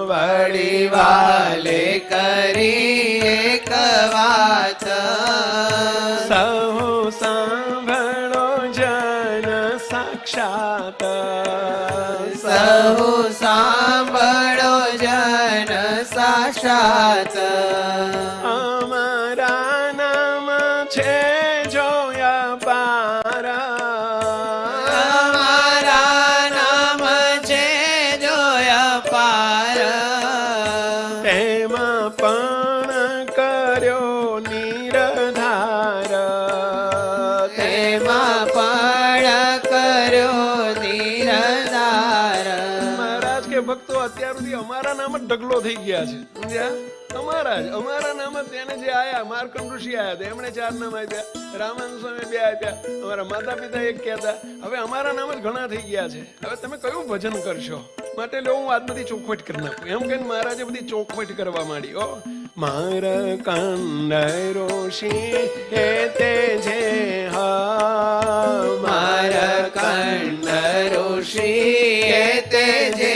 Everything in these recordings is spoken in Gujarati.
વળી વાલે કરી એક વાત, સહુ સાંભળો જન સાક્ષાત, સહુ સાંભળો જન સાક્ષાત. અમારા નામ છે જોયા પાર, અમારા નામ છે જોયા પાર, તેમાં પણ કર્યો નિરધાર, તેમાં પણ કર્યો નિરધાર. મહારાજ કે ભક્તો અત્યાર સુધી અમારા નામ જ ઢગલો થઈ ગયા છે, સમજ્યા? અમારા નામ જ એને જે આયા, માર્કંડ ઋષિ આયા હતા, એમણે 4 નામ આપ્યા, રામાનંદ સ્વામી 2 આપ્યા, અમારા માતા પિતા 1 કહેતા. હવે અમારા નામ જ ઘણા થઈ ગયા છે. હવે તમે કયું ભજન કરશો? માટે લો હું આજમાંથી ચોખવટ કરી નાખું એમ કહીને મહારાજે બધી ચોખવટ કરવા માંડી. ઓ માર્કંડ ઋષિ એ તે જે માર્કંડ ઋષિ એ તે જે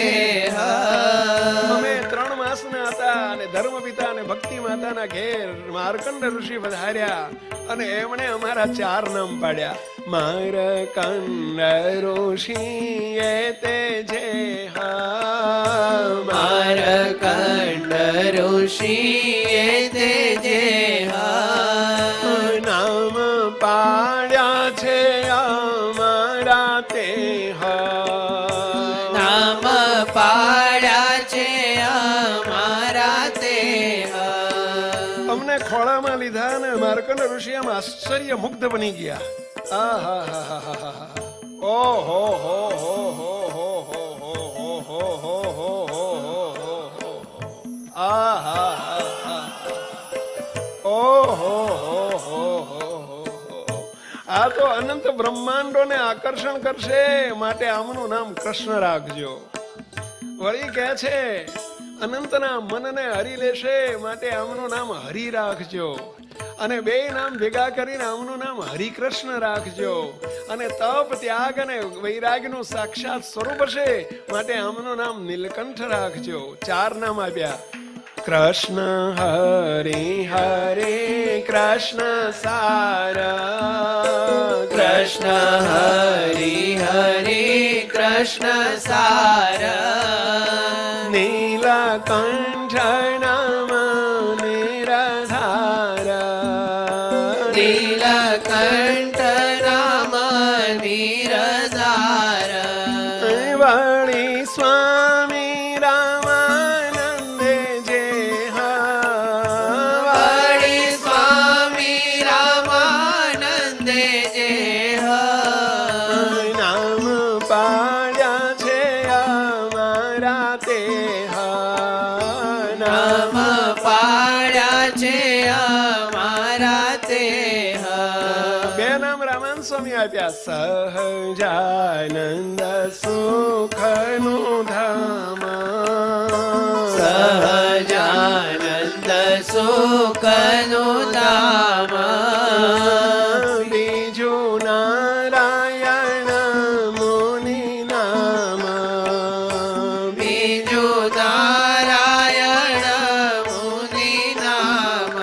અમે 3 માસના હતા અને ધર્મ પિતા અને ભક્તિ માતાના ઘેર માર્કંડ ઋષિ વધાર્યા અને એમણે અમારા 4 નામ પાડ્યા. માર્કંડ ઋષિ એ તે જે માર્કંડ ઋષિ એ તે જે નામ પાડ્યા છે અમારા તે નામ પાડ્યા છે અમારા તે. અમને ખોળામાં લીધા અને માર્કંડ ઋષિ આમ આશ્ચર્ય મુગ્ધ બની ગયા. ઓહો હો હો હો હો હો હો હો હો આ તો અનંત બ્રહ્માંડો ને આકર્ષણ કરશે, માટે આમનું નામ કૃષ્ણ રાખજો. વળી કહે છે અનંતના મનને હરી લેશે, માટે આમનું નામ હરિ રાખજો. અને 2 નામ ભેગા કરીને આમનું નામ હરિકૃષ્ણ રાખજો. અને તપ ત્યાગ અને વૈરાગ્યનું સાક્ષાત સ્વરૂપ હશે, માટે આમનું નામ નીલકંઠ રાખજો. 4 નામ આપ્યા. કૃષ્ણ હરે હરે કૃષ્ણ સાર, કૃષ્ણ હરિ હરિ કૃષ્ણ સાર, નીલકંઠ નામ નિરધાર, નીલકંઠ નામ નિરધાર. વળી સ્વામી રામાનંદે જે વળી સ્વામી રામાનંદે જે નામ પાડ્યા છે અમારા તે નામ પાડ્યા છે અમારા તે. 2 નામ રામાનંદ સ્વામી આપ્યા. સહજાનંદ સુખનું ધામ, સહજાનંદ સુખનું ધામ, બીજું નારાયણ મુનિ નામ, બીજું નારાયણ મુનિ નામ.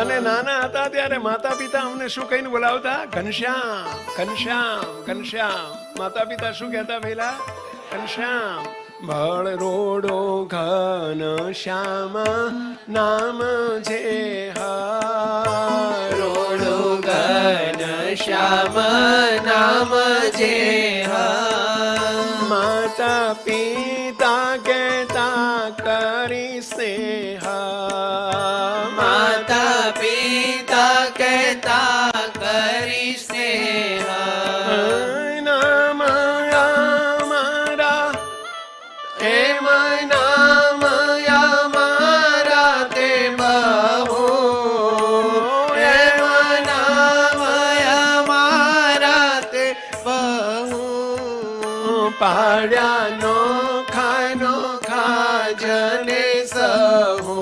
અને નાના હતા ત્યારે માતા પિતા અમને શું કહીને બોલાવતા? ઘનશ્યામ ઘનશ્યામ ઘનશ્યામ. માતા પિતા શું કહેતા પહેલા? ઘનશ્યામ. ભળ રોડો ઘન શ્યામ નામ જે રોડો ઘન શ્યામ નામ જે માતા પિતા કહેતા કરી સ્નેહ, માતા પિતા કહેતા કરી સ્નેહ. નામ અમારા એમ નામ અમારા તે બહુ, એમ નામ અમારા તે બહુ. પાડ્યા નોખા નોખા જને સહુ,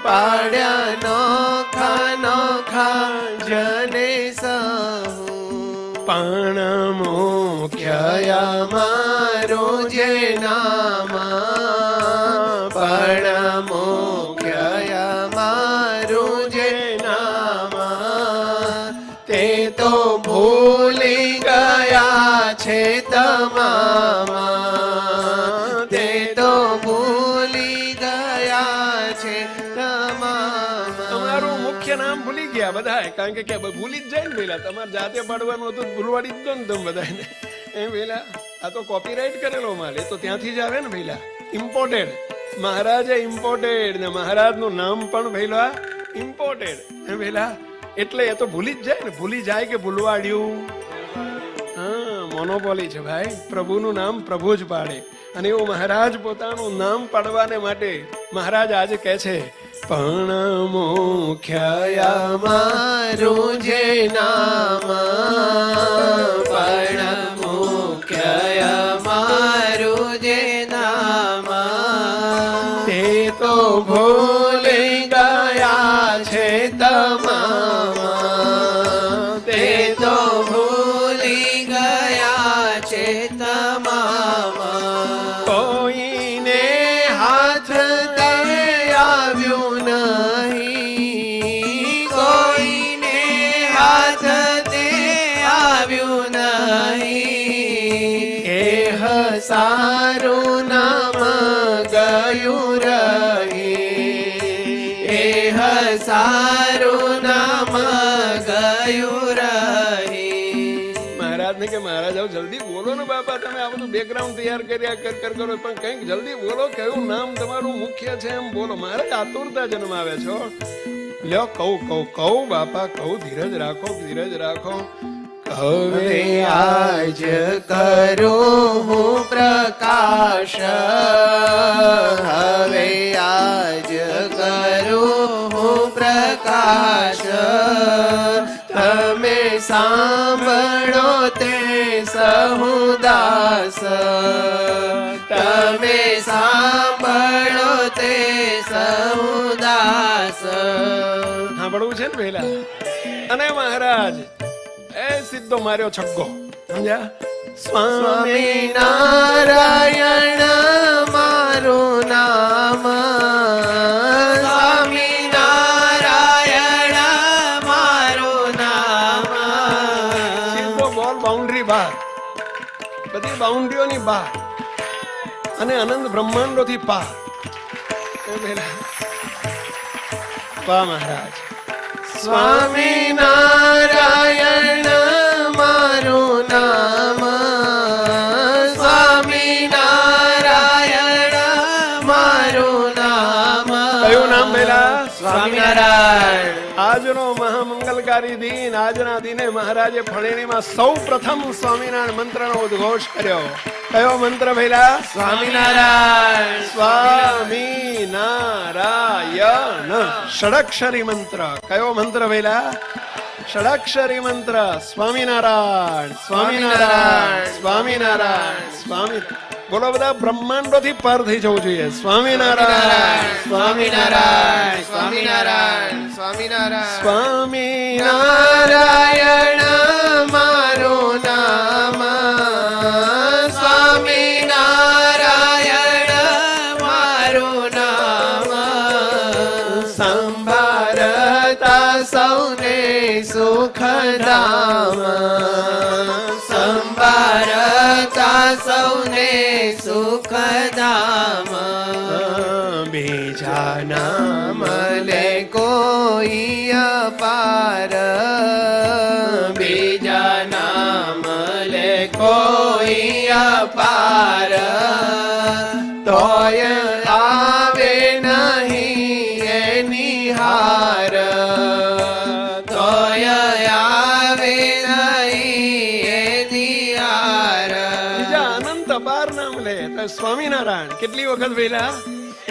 પાડ્યા નોખા નોખા જને સહુ. પણ મુખ્ય મારો જે નામ પડ્યા બધા, કારણ કે ભૂલી જ જાય ને પેલા. તમારે જાતે પાડવાનું હતું, ભૂલવાડી જ દો ને તમે બધાને એમ પેલા. આ તો કોપીરાઈટ કરેલો માલ, એ તો ત્યાંથી જ આવે ને પેલા, ઇમ્પોર્ટેડ. મહારાજે ઇમ્પોર્ટેડ ને મહારાજનું નામ પણ પેલા ઇમ્પોર્ટેડ એમ પેલા. એટલે એ તો ભૂલી જ જાય ને. ભૂલી જાય કે ભૂલવાડ્યું? હા, મોનોપોલી છે ભાઈ. પ્રભુનું નામ પ્રભુ જ પાડે. અને એવું મહારાજ પોતાનું નામ પાડવાને માટે મહારાજ આજે કહે છે, પણ મુખ્ય મારું જે નામ, પણ મુખ્ય મારું જે નામ, તે તો ભૂલી ગયા છે તમામ, તે તો ભૂલી ગયા છે તમામ. કોઈને હાથ તે આવ્યું નહીં, કોઈને હાથ તે આવ્યું નહીં, એ સારું નામ ગયું રહી, એ સારું નામ ગયું રહી. મહારાજ ને કે મહારાજ આવ જલ્દી બોલો ને બાપા, તમે આ બધું બેકગ્રાઉન્ડ તૈયાર કર્યા કર કરો, પણ કંઈક જલ્દી બોલો, કયું નામ તમારું મુખ્ય છે એમ બોલો. મહારાજ આતુરતા જન્માવે છો. લ્યો કહું બાપા, કહું. ધીરજ રાખો, ધીરજ રાખો. હવે આજ કરું હું પ્રકાશ, હવે આજ કરું હું પ્રકાશ, તમે સાંભળો તે સહુદાસ, તમે સાંભળો તે સહુદાસ. સાંભળવું છે ને પહેલા. અને મહારાજ એ સીધો માર્યો છગ્ગો, સમજ્યા? સ્વામી નારાયણ મારું નામ, સ્વામી નારાયણ મારું નામ. સીધો બોલ બાઉન્ડ્રી બહાર, બધી બાઉન્ડ્રીઓની બહાર અને અનંત બ્રહ્માંડો થી પાર. વાહ મહારાજ. સ્વામી નારાયણ મારું નામ, સ્વામી નારાયણ મારું નામ. કયું નામ પેલા? સ્વામિનારાયણ. આજનો મહામંગલકારી દિન, આજના દિને મહારાજે ફળેણીમાં સૌ પ્રથમ સ્વામિનારાયણ મંત્રનો ઉદ્ઘોષ કર્યો. કયો મંત્ર પેલા? સ્વામિનારાયણ. સ્વામિનારાયણ ષડક્ષરી મંત્ર. કયો મંત્ર પેલા? ષડક્ષરી મંત્ર. સ્વામિનારાયણ સ્વામિનારાયણ સ્વામિનારાયણ સ્વામી. બોલો બધા, બ્રહ્માંડો થી પાર થઈ જવું જોઈએ. સ્વામિનારાયણ સ્વામિનારાયણ સ્વામિનારાયણ સ્વામિનારાયણ. સ્વામિનારાયણ મારું નામ, સ્વામિનારાયણ મારું નામ. સંભાળતા સૌને સુખધામ, સંભાળતા સૌને સુખધામ. બીજા નામ લે કોઈ અપાર, બીજા નામ લે કોઈ અપાર, તોય આવે નહીં એની હાર, તોય આવે નહીં એની હાર. બીજા અનંત અપાર નામ લે તો સ્વામિનારાયણ. કેટલી વખત વેલા?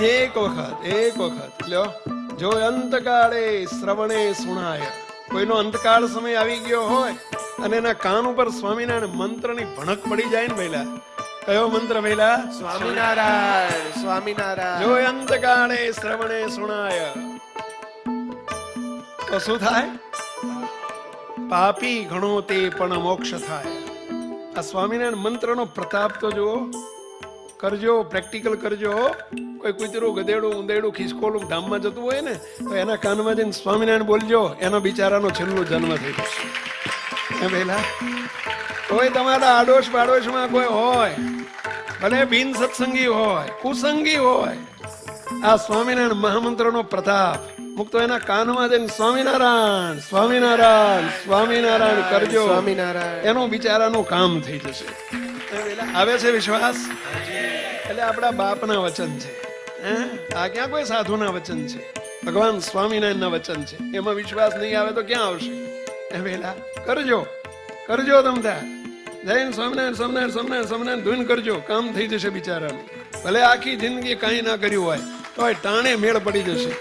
એક વખત. લ્યો, જો અંતકાળે શ્રવણે સુણાય. કોઈનો અંતકાળ સમય આવી ગયો હોય અને એના કાન ઉપર સ્વામિનારાયણ મંત્રની ભણક પડી જાય ને પહેલા. કયો મંત્ર પહેલા? સ્વામિનારાયણ સ્વામિનારાયણ. જો અંતકાળે શ્રવણે સુણાય તો શું થાય? પાપી ઘણો તે પણ મોક્ષ થાય. આ સ્વામિનારાયણ મંત્રનો પ્રતાપ તો જુઓ. કરજો, પ્રેક્ટિકલ કરજો. કોઈ કૂતરું, ગધેડું, ઉંદેડું, ખિસકોલું ધામમાં જતું હોય ને તો એના કાનમાં જઈને સ્વામિનારાયણ બોલજો, એનો બિચારાનો છેલ્લો જન્મ થઈ જશે. એમ પહેલા કોઈ તમારા આડોશ પાડોશમાં કોઈ હોય, ભલે બિન સત્સંગી હોય, કુસંગી હોય, આ સ્વામિનારાયણ મહામંત્રનો પ્રતાપ મુક્તો એના કાનમાં જઈને સ્વામિનારાયણ સ્વામિનારાયણ સ્વામિનારાયણ કરજો, સ્વામિનારાયણ. એનું બિચારાનું કામ થઈ જશે. આવે છે વિશ્વાસ? એટલે આપણા બાપના વચન છે. આ ક્યાં કોઈ સાધુના વચન છે? ભગવાન સ્વામિનારાયણના વચન છે. એમાં વિશ્વાસ નહીં આવે તો ક્યાં આવશે? વેલા કરજો કરજો, તમ ત્યાં જઈને સ્વામિનારાયણ સ્વામિનારાયણ સ્વામિનારાયણ સ્વામિનારાયણ ધૂન કરજો, કામ થઈ જશે બિચારાનું. ભલે આખી જિંદગી કાંઈ ના કર્યું હોય તો ટાણે મેળ પડી જશે.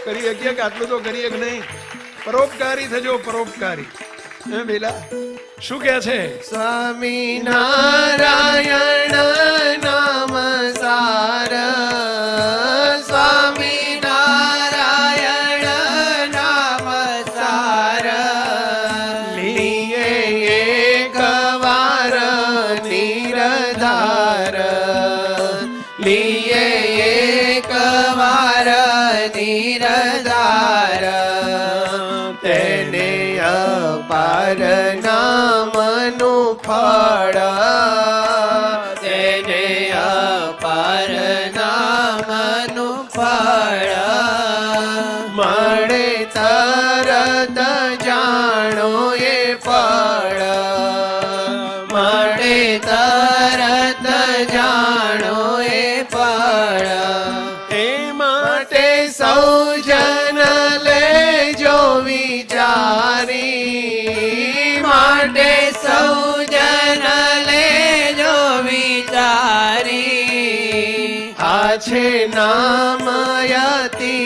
કરી શકીએ કે આટલું તો કરીએ કે નહીં? પરોપકારી થજો, પરોપકારી. વેલા શું કે છે? સ્વામિનારાયણ નામ સાર, સ્વામિનારાયણ નામ સાર, લીએ એક વાર નિરધાર, લીએ એક વાર નિરધાર, તેને અપાર નામનું ફળ, તેને અપાર નામનું ફળ, મળે તરત જાણો એ ફળ, મળે તરત જાણો એ ફળ. એ માટે સૌ જન લેજો વિચારી, માટે સૌ જન લેજો વિચારી, આ છે નામ અતિ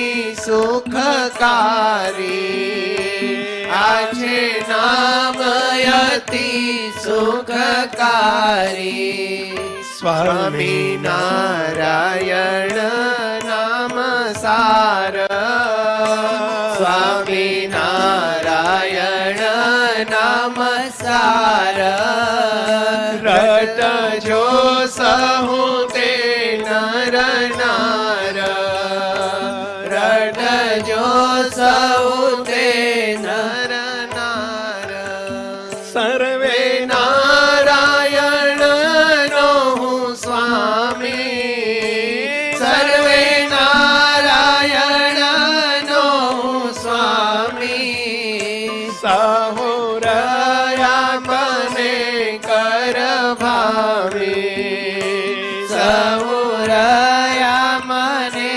સુખકારી, આ છે નામ અતિ સુખકારી. સ્વામિનારાયણ નામ સાર, સ્વામિનારાયણ નામ સાર, રટજો સહુ તે નર નાર, રટજો સહુ તે નર નાર. સર્વે નારાયણ નો હું સ્વામી, સર્વે નારાયણ નો હું સ્વામી, સહુરયા મને કર ભાવી, સહુરયા મને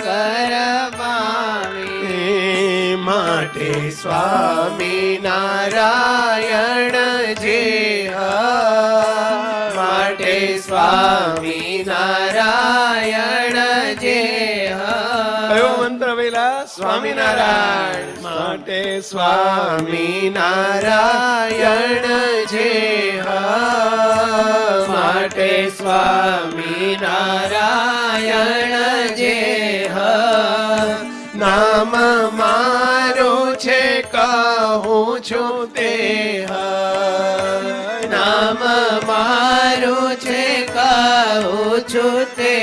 કર ભાવી. માટે સ્વામિનારાયણ જે માટે સ્વામિનારાયણ જે. કયો મંત્ર વેલા? સ્વામિનારાયણ. માટે સ્વામિનારાયણ જે માટે સ્વામિનારાયણ જે. નામ મારું છે કહું છું તે, નામ મારું છે કહું છું તે.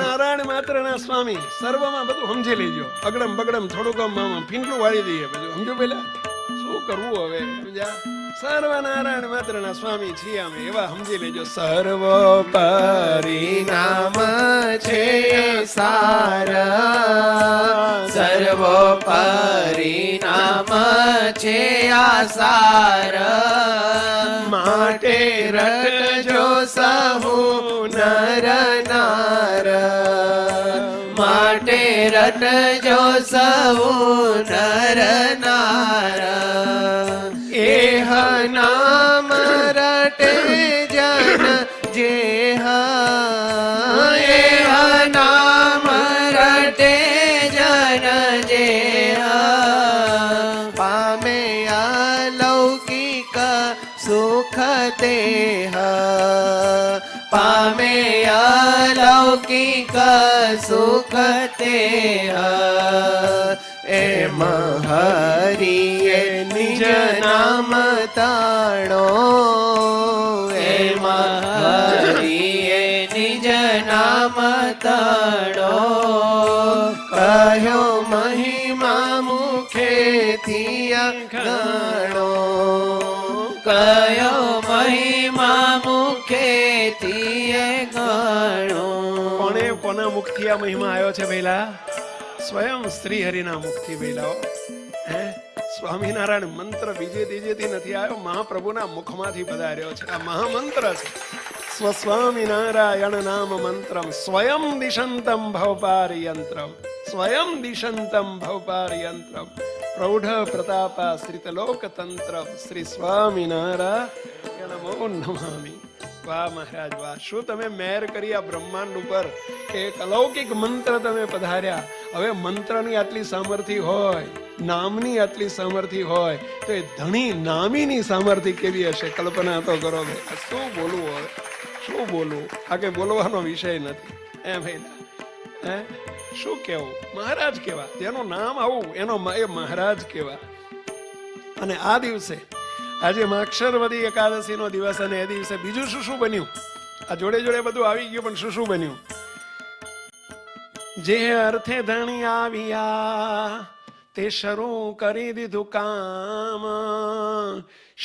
નારાયણ માત્ર ના સ્વામી, સર્વમાં બધું સમજી લેજો. અગડમ બગડમ થોડુંક આમ ફીંડલું વાળી દઈએ બધું. સમજો પેલા શું કરવું હવે? સમજ્યા? સર્વ નારાયણ માત્ર ના સ્વામી છીએ અમે, એવા સમજી લેજો. સર્વોપરી નામ છે સાર, સર્વોપરી નામ છે આસાર, માટે રટજો સહુ નર નાર, માટે રટજો સહુ નર નાર. એહ નામ રટે જન જેહ, એહ નામ રટે જન જેહ, પામે અલૌકિક સુખ તેહ, પામે અલૌકિક સુખ તેહ. એમ હરિએ નિજ નામ તાણો, એમ હરિએ નિજ નામ તાણો, કહ્યો મહિમા મુખેથી અગણો, કયો મહિમા મુખેથી ગણો. કોને કોના મુખથી આ મહિમા આવ્યો છે પહેલા? સ્વયં શ્રી હરિના મુખથી બોલાવો. હે સ્વામિનારાયણ મંત્ર બીજે ત્રીજેથી નથી આવ્યો, મહાપ્રભુના મુખમાંથી પધાર્યો છે. આ મહામંત્ર છે. સ્વસ્વામિનારાયણ નામ મંત્રમ સ્વયં દિશંતમ ભવપારયંત્રમ, સ્વયં દિશંતમ ભવપારયંત્રમ, પ્રૌઢ પ્રતાપા શ્રીતલોક તંત્ર શ્રી સ્વામિનારાયણ નમો નમામિ. વાહ મહારાજ વાહ, શું તમે મેર કરી આ બ્રહ્માંડ ઉપર કે એક અલૌકિક મંત્ર તમે પધાર્યા. હવે મંત્રની આટલી સામર્થ્ય હોય, નામની આટલી સામર્થ્ય હોય, તો એ ધણી નામીની સામર્થ્ય કેવી હશે? કલ્પના તો કરો. શું બોલવું હવે, શું બોલવું? આ કઈ બોલવાનો વિષય નથી. ભાઈ હે શું કેવું? મહારાજ કેવા, જેનું નામ આવું એનો એ મહારાજ કેવા. અને આ દિવસે આજે માક્ષરવદી એકાદશી નો દિવસ, અને એ દિવસે બીજું શું શું બન્યું? આ જોડે જોડે બધું આવી ગયું, પણ શું શું બન્યું? જે અર્થે ધણી આવ્યા તે શરૂ કરી દીધું કામ,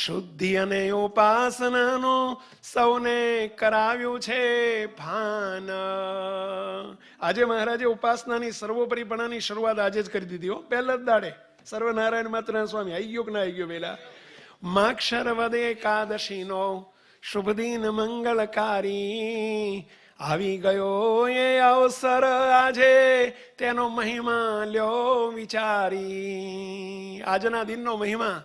શુદ્ધિ અને ઉપાસનાનો સૌને કરાવ્યું છે ભાન. આજે મહારાજે ઉપાસનાની સર્વોપરીપણાની શરૂઆત આજે જ કરી દીધી હો. પહેલા જ દાડે સર્વનારાયણ માત્ર સ્વામી આવી ગયો કે ના આવી ગયો? પેલા માક્ષરવદ એકાદશી નો શુભ દિન મંગલકારી આવી ગયો એ અવસર, આજે તેનો મહિમા લ્યો વિચારી. આજના દિનનો મહિમા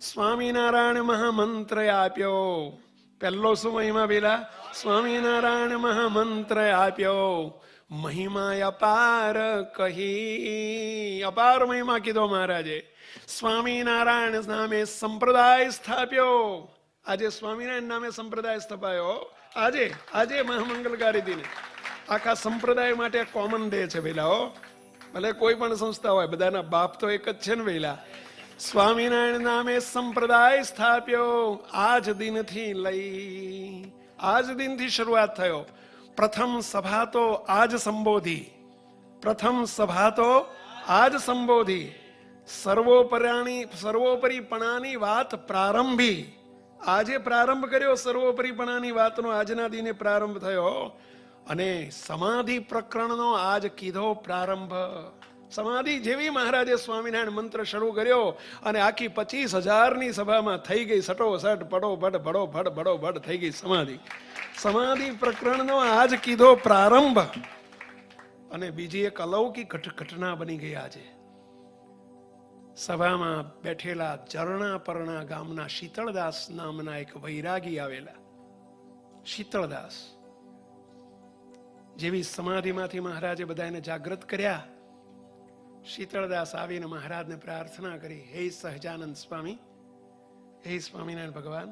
સ્વામિનારાયણ મહામંત્ર આપ્યો. પહેલો શું મહિમા પેલા? સ્વામિનારાયણ મહામંત્ર આપ્યો. મહિમા અપાર કહી, અપાર મહિમા કીધો મહારાજે. સ્વામિનારાયણ નામે સંપ્રદાય સ્થાપ્યો. આજે સ્વામિનારાયણ નામે સંપ્રદાય સ્થપાયો. આજે મહામંગલકારી દિને આખા સંપ્રદાય માટે કોમન ડે છે વેલા. ભલે કોઈ પણ સંસ્થા હોય, બધાના બાપ તો એક જ છે ને વેલા. સ્વામિનારાયણ નામે સંપ્રદાય સ્થાપ્યો. આજ દિનથી લઈ, આજ દિનથી શરૂઆત થયો. પ્રથમ સભા તો આજ સંબોધી, પ્રથમ સભા તો આજ સંબોધી. સર્વોપરીપણાની વાત પ્રારંભી. આજે પ્રારંભ કર્યો સર્વોપરીપણાની વાતનો, આજના દિને પ્રારંભ થયો. અને સમાધિ પ્રકરણનો આજ કીધો પ્રારંભ. સમાધિ જેવી મહારાજે સ્વામિનારાયણ મંત્ર શરૂ કર્યો, અને આખી 25,000ની સભામાં થઈ ગઈ સટોસટ પડોપડ ભડોભડ ભડોભડ થઈ ગઈ સમાધિ. સમાધિ પ્રકરણનો આજ કીધો પ્રારંભ. અને બીજી એક અલૌકિક ઘટના બની ગઈ. આજે સભામાં બેઠેલા જરણાપરણા ગામના શીતળદાસ નામના એક વૈરાગી આવેલા. શીતળદાસ જેવી સમાધિમાંથી મહારાજે બધાને જાગૃત કર્યા, શીતળદાસ આવીને મહારાજને પ્રાર્થના કરી, હે સહજાનંદ સ્વામી, હે સ્વામિનારાયણ ભગવાન.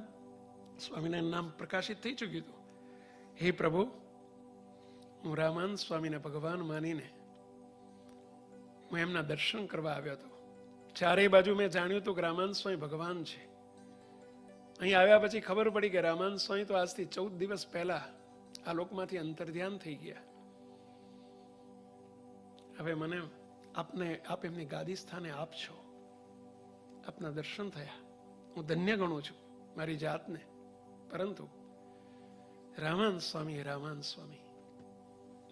સ્વામિનારાયણ નામ પ્રકાશિત થઈ ચૂક્યું હતું. હે પ્રભુ, હું રામાન સ્વામીને ભગવાન માનીને હું એમના દર્શન કરવા આવ્યો હતો. ચારેય બાજુ મેં જાણ્યું હતું કે રામાન સ્વામી ભગવાન છે. અહીં આવ્યા પછી ખબર પડી કે રામાન સ્વામી તો આજથી 14 દિવસ પહેલા આ લોકમાંથી અંતર્ધ્યાન થઈ ગયા. હવે મને આપ એમની ગાદી સ્થાને આપશો. આપના દર્શન થયા, હું ધન્ય ગણું છું મારી જાતને. પરંતુ રામાન સ્વામી, રામાન સ્વામી,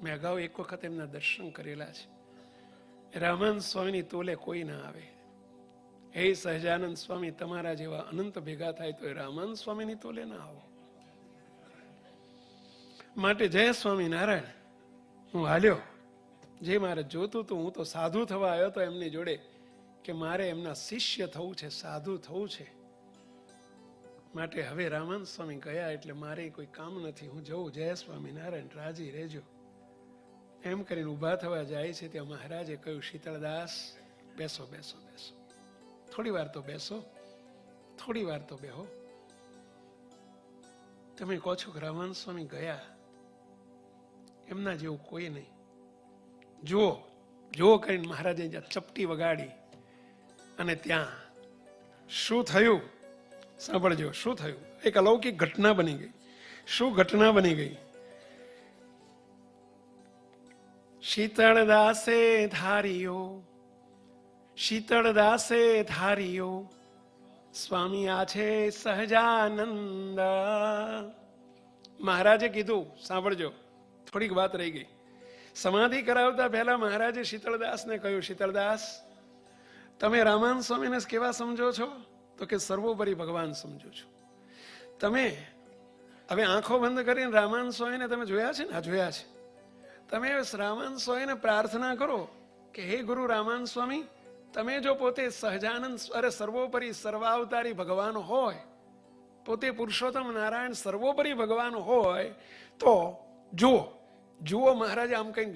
મેં અગાઉ એક વખત એમના દર્શન કરેલા છે. રામાન સ્વામીની તોલે કોઈ ના આવે. હે સહજાનંદ સ્વામી, તમારા જેવા અનંત ભેગા થાય તો રામાન સ્વામીની તોલે ના આવો. માટે જય સ્વામિનારાયણ. હું હાલ્યો. જે મારે જોતું હતું, હું તો સાધુ થવા આવ્યો હતો એમની જોડે, કે મારે એમના શિષ્ય થવું છે, સાધુ થવું છે. માટે હવે રામાન સ્વામી ગયા એટલે મારે કોઈ કામ નથી, હું જઉં. જય સ્વામિનારાયણ, રાજી રહેજો. એમ કરીને ઊભા થવા જાય છે ત્યાં મહારાજે કહ્યું, શીતળદાસ બેસો બેસો બેસો, થોડી વાર તો બેસો, થોડી વાર તો બેહો. તમે કહો છો કે રામાન સ્વામી ગયા, એમના જેવું કોઈ નહીં. જુઓ જુઓ કરીને મહારાજે ચપટી વગાડી. અને ત્યાં શું થયું સાંભળજો. શું થયું? એક અલૌકિક ઘટના બની ગઈ. શું ઘટના બની ગઈ? શીતળદાસે ધાર્યો, શીતળદાસે ધાર્યો, સ્વામી આ છે સહજાનંદ. મહારાજે કીધું, સાંભળજો, થોડીક વાત રહી ગઈ. સમાધિ કરાવતા પહેલા મહારાજે શીતળદાસને કહ્યું, શીતળદાસ, તમે રામાનંદ સ્વામીને કેવા સમજો છો? તો કે સર્વોપરી ભગવાન સમજો છો. તમે હવે આંખો બંધ કરીને રામાનંદ સ્વામીને તમે જોયા છે ને? આ જોયા છે. તમે રામાનંદ સ્વામીને પ્રાર્થના કરો કે હે ગુરુ રામાનંદ સ્વામી, તમે જો પોતે સહજાનંદ સર્વોપરી સર્વાવતારી ભગવાન હોય, પોતે પુરુષોત્તમ નારાયણ સર્વોપરી ભગવાન હોય તો જુઓ મહારાજે આમ કંઈક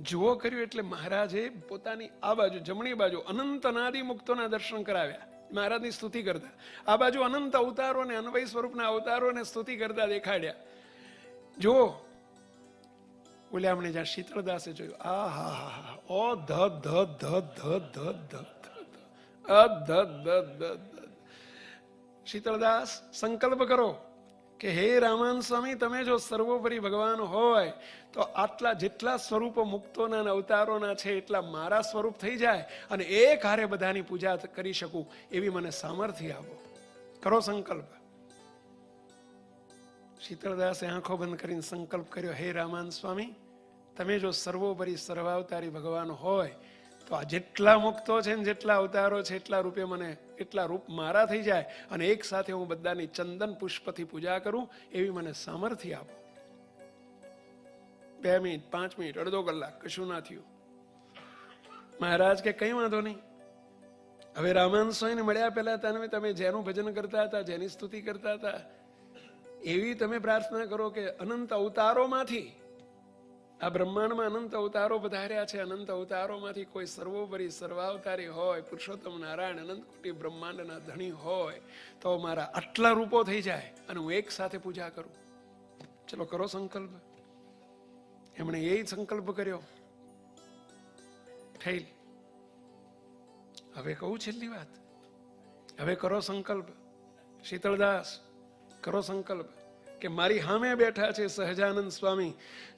જુઓ કર્યું. એટલે મહારાજે પોતાની આ બાજુ જમણી બાજુ અનંત અનાદિ મુક્તોના દર્શન કરાવ્યા, મહારાજની સ્તુતિ કરતા. આ બાજુ અનંત અવતારો ને અન્વય સ્વરૂપના અવતારોને સ્તુતિ કરતા દેખાડ્યા. જુઓ બોલે આપણે જ્યાં શીતળદાસે જોયું, આ હા હા હા, ઓ ધ ધ ધ ધ ધ ધ ધ. શીતળદાસ સંકલ્પ કરો કે હે રામાનંદ સ્વામી, તમે જો સર્વોપરી ભગવાન હોય તો આટલા જેટલા સ્વરૂપો મુક્તોના અવતારોના છે એટલા મારા સ્વરૂપ થઈ જાય અને એક હારે બધાની પૂજા કરી શકું એવી મને સામર્થ્ય આપો. કરો સંકલ્પ. શીતળદાસે આંખો બંધ કરીને સંકલ્પ કર્યો, હે રામાનંદ સ્વામી, તમે જો સર્વોપરી સર્વાવતારી ભગવાન હોય તો આ જેટલા મુક્તો છે ને જેટલા અવતારો છે એટલા રૂપે મને એટલા રૂપ મારા થઈ જાય અને એક સાથે હું બધાની ચંદન પુષ્પથી પૂજા કરું એવી મને સામર્થ્ય આપો. 2 મિનિટ 5 મિનિટ અડધો કલાક કશું ના થયું. મહારાજ કે કઈ વાંધો નહીં. હવે રામાનંદ સ્વામીને મળ્યા પહેલા તમે જેનું ભજન કરતા હતા, જેની સ્તુતિ કરતા હતા, એવી તમે પ્રાર્થના કરો કે અનંત અવતારોમાંથી આ બ્રહ્માંડમાં અનંત અવતારો પધાર્યા છે, અનંત અવતારોમાંથી કોઈ સર્વોપરી સર્વાવતારી હોય, પુરુષોત્તમ નારાયણ અનંત કોટી બ્રહ્માંડના ધણી હોય તો મારા આટલા રૂપો થઈ જાય અને હું એક સાથે પૂજા કરું. ચલો કરો સંકલ્પ. એમણે એ સંકલ્પ કર્યો. થઈ. હવે કહું છેલ્લી વાત, હવે કરો સંકલ્પ. શીતળદાસ કરો સંકલ્પ કે મારી સામે બેઠા છે સહજાનંદ સ્વામી,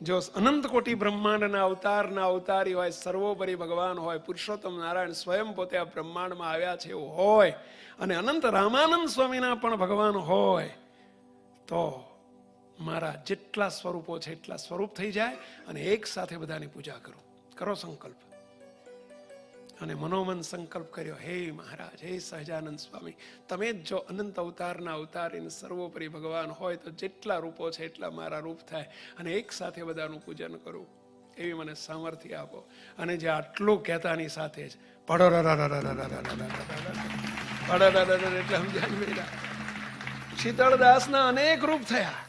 જો અનંત કોટી બ્રહ્માંડના અવતારના અવતારી હોય, સર્વોપરી ભગવાન હોય, પુરુષોત્તમ નારાયણ સ્વયં પોતે આ બ્રહ્માંડમાં આવ્યા છે એવું હોય અને અનંત રામાનંદ સ્વામીના પણ ભગવાન હોય તો મારા જેટલા સ્વરૂપો છે એટલા સ્વરૂપ થઈ જાય અને એક સાથે બધાની પૂજા કરું. કરો સંકલ્પ. અને મનોમન સંકલ્પ કર્યો, હે મહારાજ, હે સહજાનંદ સ્વામી, તમે જ જો અનંત અવતારના અવતારીને સર્વોપરી ભગવાન હોય તો જેટલા રૂપો છે એટલા મારા રૂપ થાય અને એક સાથે બધાનું પૂજન કરું એવી મને સામર્થ્ય આપો. અને જે આટલું કહેતાની સાથે જ એટલે સમજાય. શીતળદાસના અનેક રૂપ થયા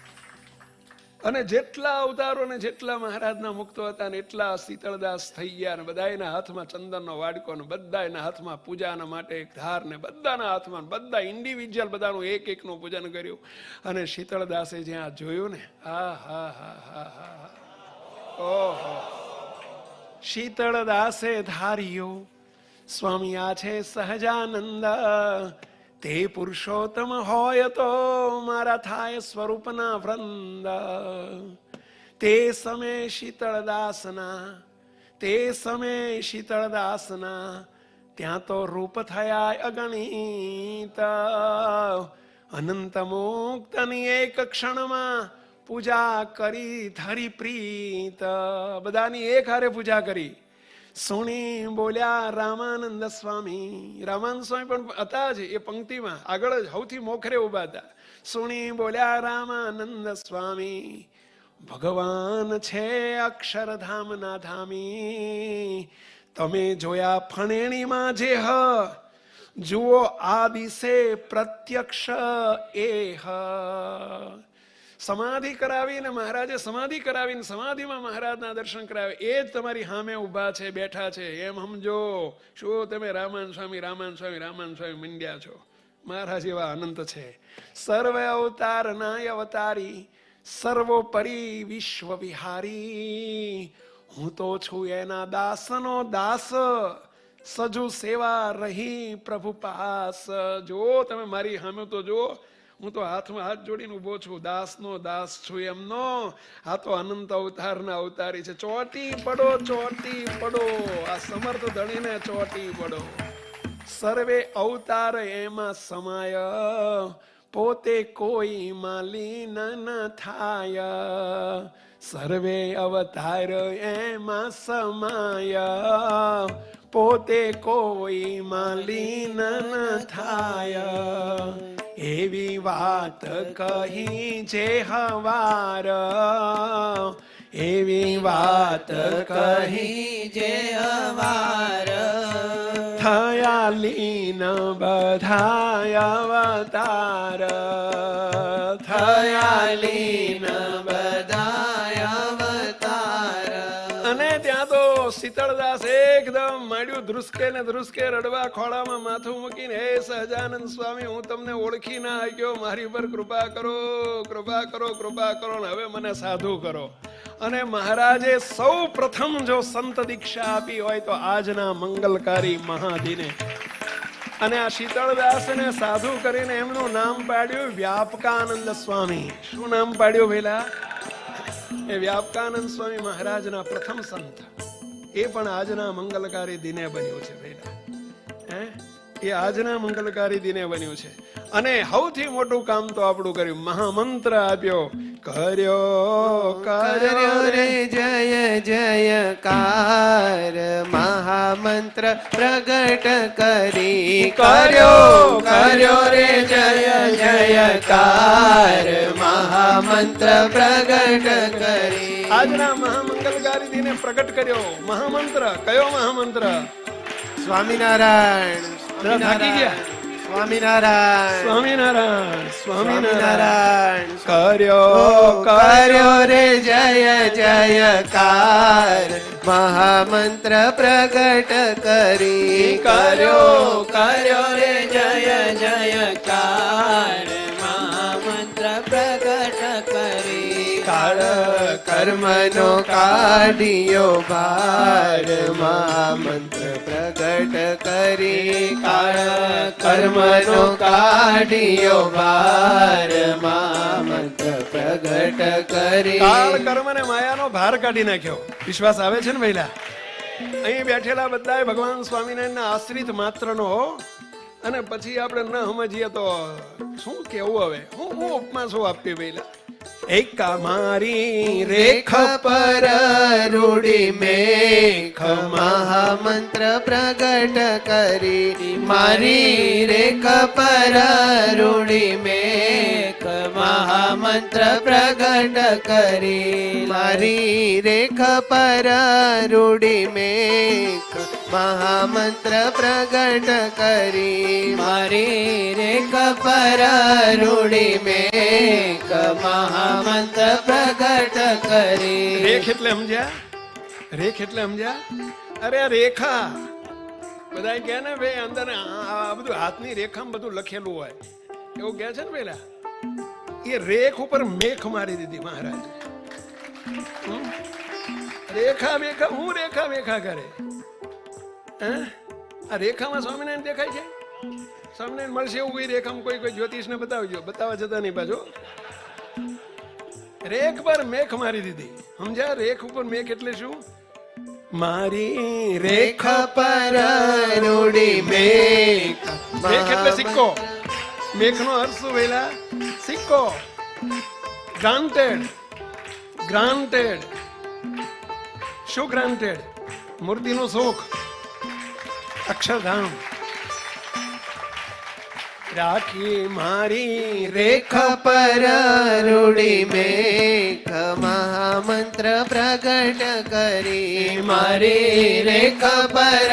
અને જેટલા અવતારો ને જેટલા મહારાજના મુક્તો હતા ને એટલા શીતળદાસ થઈ ગયા અને બધાના હાથમાં ચંદનનો વાડકો ને બધાના હાથમાં પૂજાના માટે એક ધાર ને બધાના હાથમાં બધા ઇન્ડિવિજ્યુઅલ બધાનું એક એકનું પૂજન કર્યું. અને શીતળદાસે જ્યાં જોયું ને, આ હા હા હા હા, ઓહો, શીતળદાસે ધાર્યું સ્વામી આ છે સહજાનંદ, તે પુરુષોત્તમ હોય તો મારા થાય સ્વરૂપના વૃંદ. તે સમય શીતળદાસના ત્યાં તો રૂપ થયા અગણિત. અનંત મુક્તની એક ક્ષણમાં પૂજા કરી ધરી પ્રીત. બધાની એક હારે પૂજા કરી. સુણી બોલ્યા રામાનંદ સ્વામી. રામાનંદ સ્વામી પણ હતા જ એ પંક્તિમાં, આગળ જ સૌથી મોખરે ઉભા હતા. સુણી બોલ્યા રામાનંદ સ્વામી, ભગવાન છે અક્ષરધામના ધામી. તમે જોયા ફણેણીમાં જે હ, જુઓ આ દિશે પ્રત્યક્ષ એ હ. સમાધિ કરાવીને મહારાજે સમાધિમાં મહારાજના દર્શન કરાવે એ જ તમારી સામે ઉભા છે, બેઠા છે એમ સમજો. શું તમે રામાનંદ સ્વામી મંડ્યા છો? મહારાજ એવા અનંત છે. સર્વ અવતાર નાય અવતારી, સર્વોપરી વિશ્વ વિહારી. હું તો છું એના દાસનો દાસ, સજુ સેવા રહી પ્રભુ પાસ. જો તમે મારી સામે તો જો, હું તો હાથમાં હાથ જોડીને ઉભો છું, દાસનો દાસ છું એમનો. આ તો અનંત અવતારના અવતારી છે. ચોટી પડો, આ સમર્થ ધણીને ચોટી પડો. સર્વે અવતાર એમાં સમાય, પોતે કોઈ માં લીન ન થાય. સર્વે અવતાર એમાં સમાયા, પોતે કોઈમાં લીન ન થાય. એવી વાત કહી જે હવાર, એવી વાત કહી જે અવાર થયા લીન બધાય અવતાર, થયા લીન બધાય અવતાર. અને ત્યાં તો શીતળદાસ એકદમ માંડ્યું ધ્રુસકે ને ધ્રુસકે રડવા, ખોળામાં માથું મૂકીને, હે સહજાનંદ સ્વામી, હું તમને ઓળખી ના શક્યો, મારી પર કૃપા કરો, કૃપા કરો, કૃપા કરો, ને હવે મને સાધુ કરો. અને મહારાજે સૌ પ્રથમ જો સંત દીક્ષા આપી હોય તો આજના મંગલકારી મહાદિને. અને આ શીતળદાસને સાધુ કરીને એમનું નામ પાડ્યું વ્યાપકાનંદ સ્વામી. શું નામ પાડ્યું ભેલા? એ વ્યાપકાનંદ સ્વામી મહારાજના પ્રથમ સંત. એ પણ આજના મંગલકારી દિને બન્યું છે ભેલા. એ આજના મંગલકારી દિને બન્યું છે. અને સૌથી મોટું કામ તો આપણું કર્યું, મહામંત્ર આપ્યો. કર્યો રે જય જયકાર, મહામંત્ર પ્રગટ કરી. કર્યો રે જય જયકાર, મહામંત્ર પ્રગટ કરી. આજના મહામંગલકારી દિને પ્રગટ કર્યો મહામંત્ર. કયો મહામંત્ર? સ્વામિનારાયણ. થાકી ગયા? સ્વામિનારાયણ, સ્વામિનારાયણ, સ્વામિનારાયણ. કર્યો રે જય જયકાર, મહામંત્ર પ્રગટ કરી. કર્યો રે જય જયકાર, મહામંત્ર પ્રગટ કરી. કાળ કર્મનો કાઢિયો ભાર, મહામંત્ર પ્રગટ કરી. કાળ કર્મનો કાઢિયો ભાર, મહામંત્ર પ્રગટ કરી. કાળ કર્મ ને માયાનો ભાર કાઢી નાખ્યો. વિશ્વાસ આવે છે ને ભઈલા? અહીં બેઠેલા બધાય ભગવાન સ્વામિનારાયણના આશ્રિત માત્રનો. અને પછી આપણે ન સમજીએ તો શું કેવું? હવે હું ઉપમા શું આપીએ ભઈલા? એક મારી રેખ પર રૂડી મેઘ, મહામંત્ર પ્રગટ કરી. મારી રેખ પર રૂડી મેઘ, મહામંત્ર પ્રગટ કરી. મારી રેખ પર રૂડી મેઘ, મહામંત્ર પ્રગટ કરી. મારી રેખ પર રૂડી મેઘ, મહામંત્ર પ્રગટ કરી. રેખ એટલે સમજ્યા? રેખ એટલે સમજ્યા? અરે આ રેખા બધા કહે ને ભાઈ, અંદર આ બધું હાથની રેખામાં બધું લખેલું હોય એવું કહે છે ને પેલા. એ રેખ ઉપર મેખ મારી દીધી મહારાજ. રેખા બેખા હું રેખા બેખા કરે. આ રેખામાં સ્વામિનારાયણ દેખાય છે? સ્વામિનારાયણ મળશે એવું કોઈ રેખામાં? કોઈ જ્યોતિષ ને બતાવજો. બતાવવા જતા નહીં પાછો. રેખ પર મેખ મારી દીધી. સમજ્યા? રેખ ઉપર મેખ એટલે શું? મારી રેખ પર રૂડી મેઘ. મેખ એટલે સિક્કો. મેખ નો અર્થ શું વેલા? સિક્કો. ગ્રાન્ટેડ. ગ્રાન્ટેડ. શું ગ્રાન્ટેડ? મૂર્તિનો શોખ. અક્ષરધામ. રાખી મારી રેખ પર રૂડી મેઘ, મહામંત્ર પ્રગટ કરી. મારી રેખ પર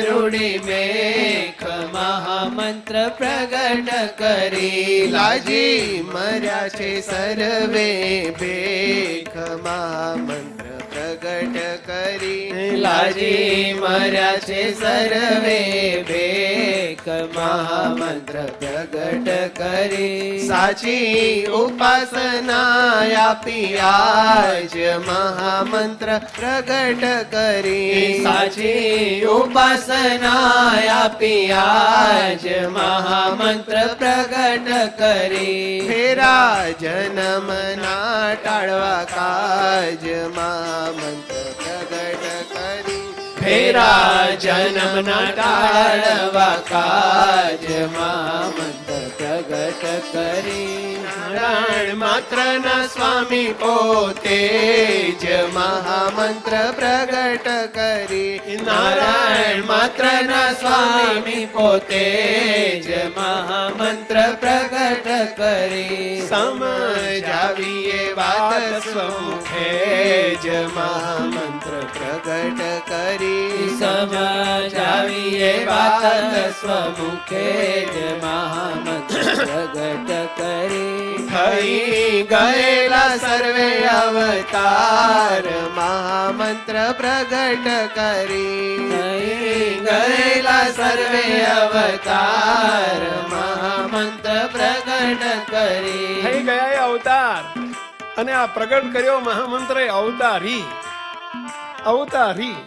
રૂડી મેઘ, મહામંત્ર પ્રગટ કરી. લાજી મર્યા છે સર્વે ભેખ, મહામંત્ર પ્રગટ કરી. લાજી મર્યા છે સર્વે ભેખ, મહામંત્ર પ્રગટ કરી. સાચી ઉપાસના આપી આજ, મહામંત્ર પ્રગટ કરી. સાચી ઉપાસના આપી આજ, મહામંત્ર પ્રગટ કરી. ફેરા જન્મ ના ટાળવા કાજ, મહામંત્ર પ્રગટ કરી. ફેરા જન્મ ના ટાળવા કાજ, મહામંત્ર પ્રગટ કરી. નારાયણ માત્રના સ્વામી પોતે જ મહામંત્ર પ્રગટ કરી. નારાયણ માત્રના સ્વામી પોતે જ મહામંત્ર પ્રગટ કરી. સમજાવીએ વાત સ્વમુખે જ મહામંત્ર પ્રગટ કરી. સમજાવીએ વાત સ્વમુખે જ મહામંત્ર પ્રગટ કરી. થઈ ગયેલા સર્વે અવતાર મહામંત્ર પ્રગટ કરી. થઈ ગયેલા સર્વે અવતાર મહામંત્ર પ્રગટ કરી. થઈ ગયા એ અવતાર અને આ પ્રગટ કર્યો મહામંત્ર એ અવતારી. અવતારી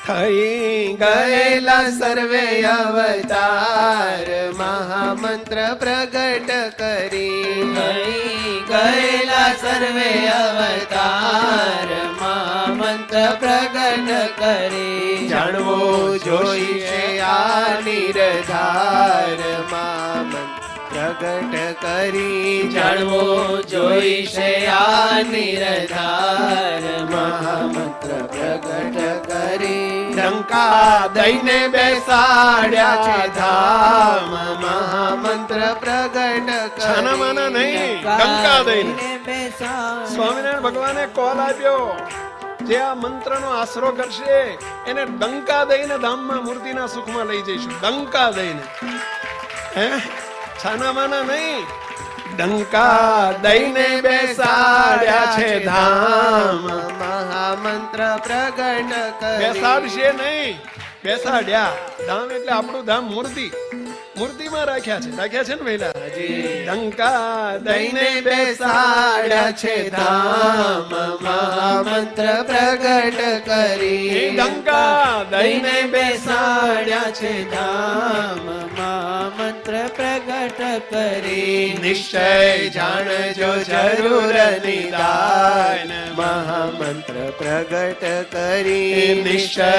થઈ ગયેલા સર્વે અવતાર મહામંત્ર પ્રગટ કરી. થઈ ગયેલા સર્વે અવતાર મહામંત્ર પ્રગટ કરી. જાણવું જોઈશે આ નિર્ધાર મહામંત્ર પ્રગટ કરી. જાણવું જોઈશે આ નિર્ધાર મહામંત્ર પ્રગટ કરી. ડંકા દઈને બેસાડ્યા છે ધામ મહામંત્ર પ્રગટ કરી. છાનામાના નહીં, ડંકા દઈને. સ્વામિનારાયણ ભગવાને કોલ આપ્યો, જે આ મંત્રનો આશરો કરશે એને ડંકા દઈને ધામમાં મૂર્તિના સુખમાં લઈ જઈશું. ડંકા દઈને, હે, છાનામાના નહીં, ડંકા દઈને બેસાડ્યા છે ધામ. મહામંત્ર પ્રગટ કરી. બેસાડશે નહીં, બેસાડ્યા. ધામ એટલે આપણું ધામ મૂર્તિ. મૂર્તિમાં રાખ્યા છે ને પહેલા. ડંકા દઈને બેસાડ્યા છે ધામ મહામંત્ર પ્રગટ કરી. ડંકા દઈને બેસાડ્યા છે ધામ મહામંત્ર પ્રગટ કરી. નિશ્ચય જાણજો જરૂર નિદાન મહામંત્ર પ્રગટ કરી. નિશ્ચય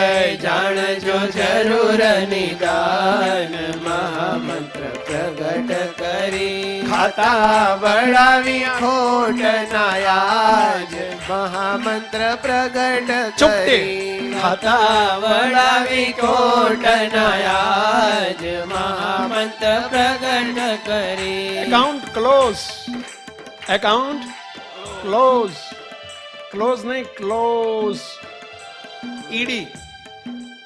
જાણજો જરૂર નિદાન મહામંત્ર પ્રગટ કરી. ખાતા વળાવી ખોટ નાયાજ મહામંત્ર પ્રગટ કરી. ખાતા વળાવી ખોટ નાયાજ મહામંત્ર પ્રગટ કરી. Account close, account close. Close નહીં, ક્લોઝ. ઈડી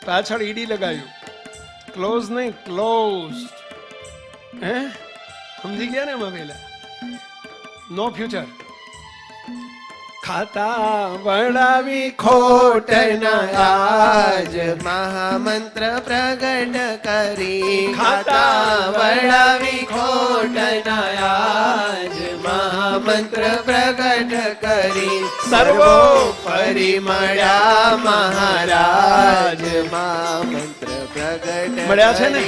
પાછળ ઈડી લગાવ્યું. ક્લોઝ નહીં, ક્લોઝ. હે, સમજી ગયા ને એમાં પેલા નો ફ્યુચર. ખાતા વળાવી ખોટ નાયાજ મહામંત્ર પ્રગટ કરી. ખાતા વળાવી ખોટ નાયાજ મહામંત્ર પ્રગટ કરી. સર્વો પરિમળ્યા મહારાજ મહામંત્ર પ્રગટ મળ્યા છે ને?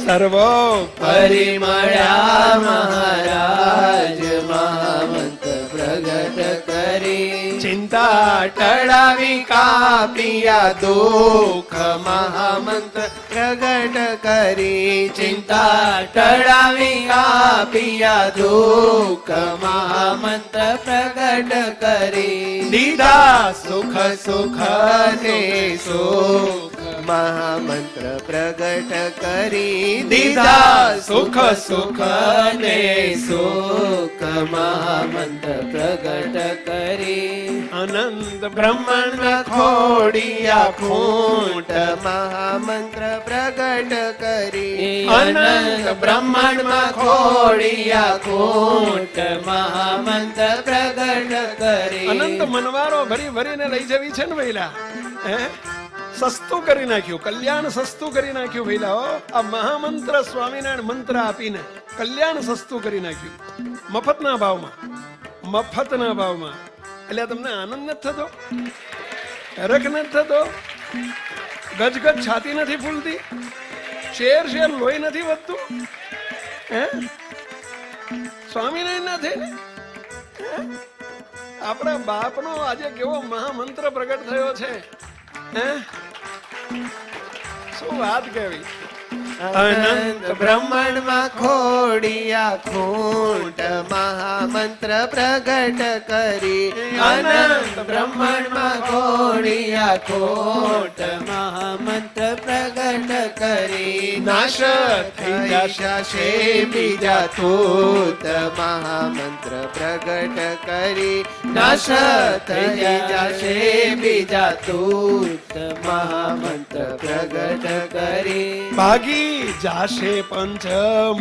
સર્વો પરિમળ્યા મહારાજ મહામંત્ર પ્રગટ કરી. ચિંતા ટળાવી કાપિયા દુઃખ મહામંત્ર પ્રગટ કરી. ચિંતા ટળાવી કાપિયા દુઃખ મહામંત્ર પ્રગટ કરી. દીધા સુખ સુખ ને સુખ મહામંત્ર પ્રગટ કરી. દીધા સુખ સુખ ને સુખ મહામંત્ર પ્રગટ કરી. અનંત બ્રહ્મણ ખોડિયા ખૂંટ મહામંત્ર પ્રગટ કરી. અનંત બ્રહ્માંડ માં ખોડિયા ખૂંટ મહામંત્ર પ્રગટ કરી. અનંત મનવારો ભરી ભરીને લઈ જવી છે ને ભઈલા. હે, સસ્તું કરી નાખ્યું, કલ્યાણ સસ્તું કરી નાખ્યું ભઈલા. આ મહામંત્ર સ્વામિનારાયણ મંત્ર આપીને કલ્યાણ સસ્તું કરી નાખ્યું. મફતના ભાવમાં, મફતના ભાવમાં. એટલે તમને આનંદ નથી થતો? હરખ નથી થતો? ગજગજ છાતી નથી ફૂલતી? શેર શેર લોહી નથી વધતું? હે, સ્વામિનારાયણ ના થઈને આપણા બાપનો આજે કેવો મહામંત્ર પ્રગટ થયો છે. હે, શું વાત કહેવી. અનંત બ્રહ્માંડમાં ખોડિયા ખૂંટ મહામંત્ર પ્રગટ કરી અનંત બ્રહ્માંડમાં ખોડિયા ખૂંટ મહામંત્ર પ્રગટ કરી નાશ થઈ જશે બીજા તૂત મહામંત્ર પ્રગટ કરી નાશ થઈ જશે બીજા તૂત મહામંત્ર પ્રગટ કરી ભાગી જાશે પંચ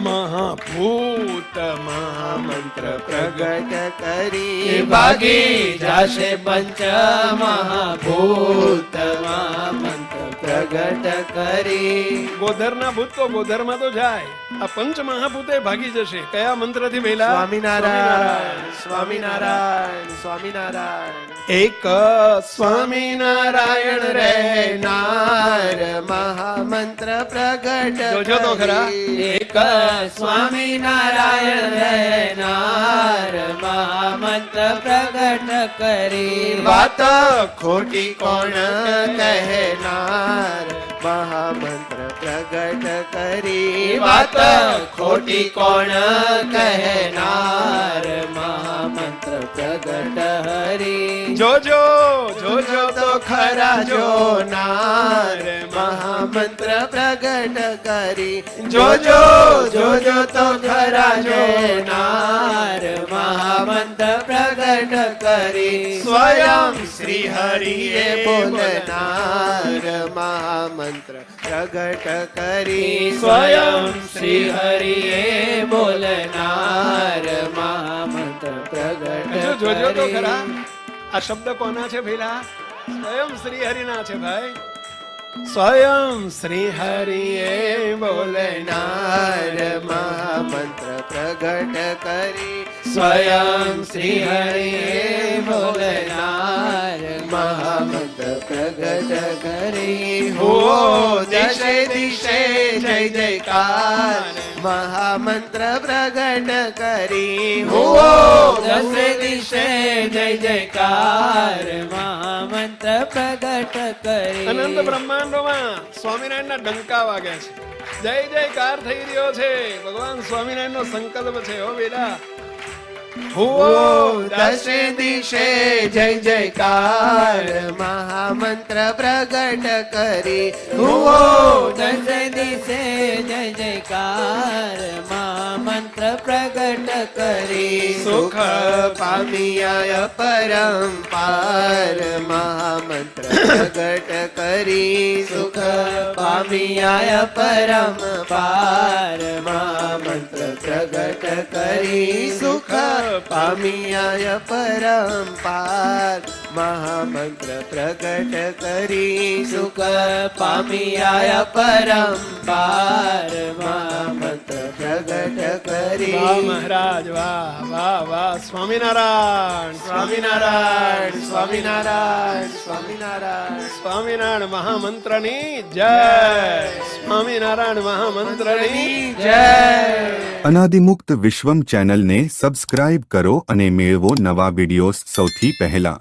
મહાભૂત મહામંત્ર પ્રગટ કરી ભાગી જશે પંચ મહાભૂત મહામંત્ર પ્રગટ કરી ગોધરના ભૂત તો ગોધરમાં તો જાય, આ પંચ મહાભૂતે ભાગી જશે. કયા મંત્રથી વહેલા? સ્વામિનારાયણ સ્વામિનારાયણ સ્વામિનારાયણ એક સ્વામિનારાયણ રહેનાર મહામંત્ર પ્રગટ જોજો તો ખરા. એક સ્વામિનારાયણ રહેનાર મહામંત્ર પ્રગટ કરી વાત ખોટી કોણ કહેનાર મહામંત્ર પ્રગટ કરી વાત ખોટી કોણ કહેનાર મહામંત્ર પ્રગટ હરી જોજો જોજો તો ખરા જોનાર મહામંત્ર પ્રગટ કરી જોજો જોજો તો ખરા જોનાર મહામંત્ર પ્રગટ કરી સ્વયં શ્રી હરિએ બોલનાર મહામંત્ર પ્રગટ કરી સ્વયં શ્રી હરિએ બોલનાર મહામંત્ર પ્રગટ જોજો તો કરી ખરા. આ શબ્દ કોના છે ભેલા? સ્વયં શ્રી હરિના છે ભાઈ. સ્વયં શ્રી હરિએ બોલનાર મહામંત્ર પ્રગટ કરી સ્વયં શ્રી હરિએ બોલનાર મહામંત્ર પ્રગટ કરી હો દિશે દિશે જય જયકાર મહામંત્ર પ્રગટ કરી હો દસે દિશે જય જયકાર મહામંત્ર પ્રગટ કરી અનંત બ્રહ્માંડોમાં સ્વામિનારાયણના ડંકા વાગ્યા છે, જય જયકાર થઈ રહ્યો છે. ભગવાન સ્વામિનારાયણનો સંકલ્પ છે. હો બેટા, હો દસે દિશે જય જયકાર મહામંત્ર પ્રગટ કરી હો દસે દિશે જય જયકાર મહામંત્ર પ્રગટ કરી સુખ પામ્યા પરંપાર મહામંત્ર પ્રગટ કરી સુખ પામ્યા પરંપાર મહામંત્ર પ્રગટ કરી સુખ પામ્યા પરંપાર મહામંત્ર પ્રગટ કરી સુખ પામ્યા પરંપાર મહામંત્ર પ્રગટ કરી વાહ મહારાજ, વાહ વાહ વાહ. સ્વામિનારાયણ સ્વામિનારાયણ સ્વામિનારાયણ સ્વામિનારાયણ સ્વામિનારાયણ મહામંત્રની જય. સ્વામિનારાયણ મહામંત્રની જય. અનાદિમુક્ત વિશ્વમ ચેનલને સબસ્ક્રાઇબ કરો અને મેળવો નવા વિડિયોઝ સૌથી પહેલા.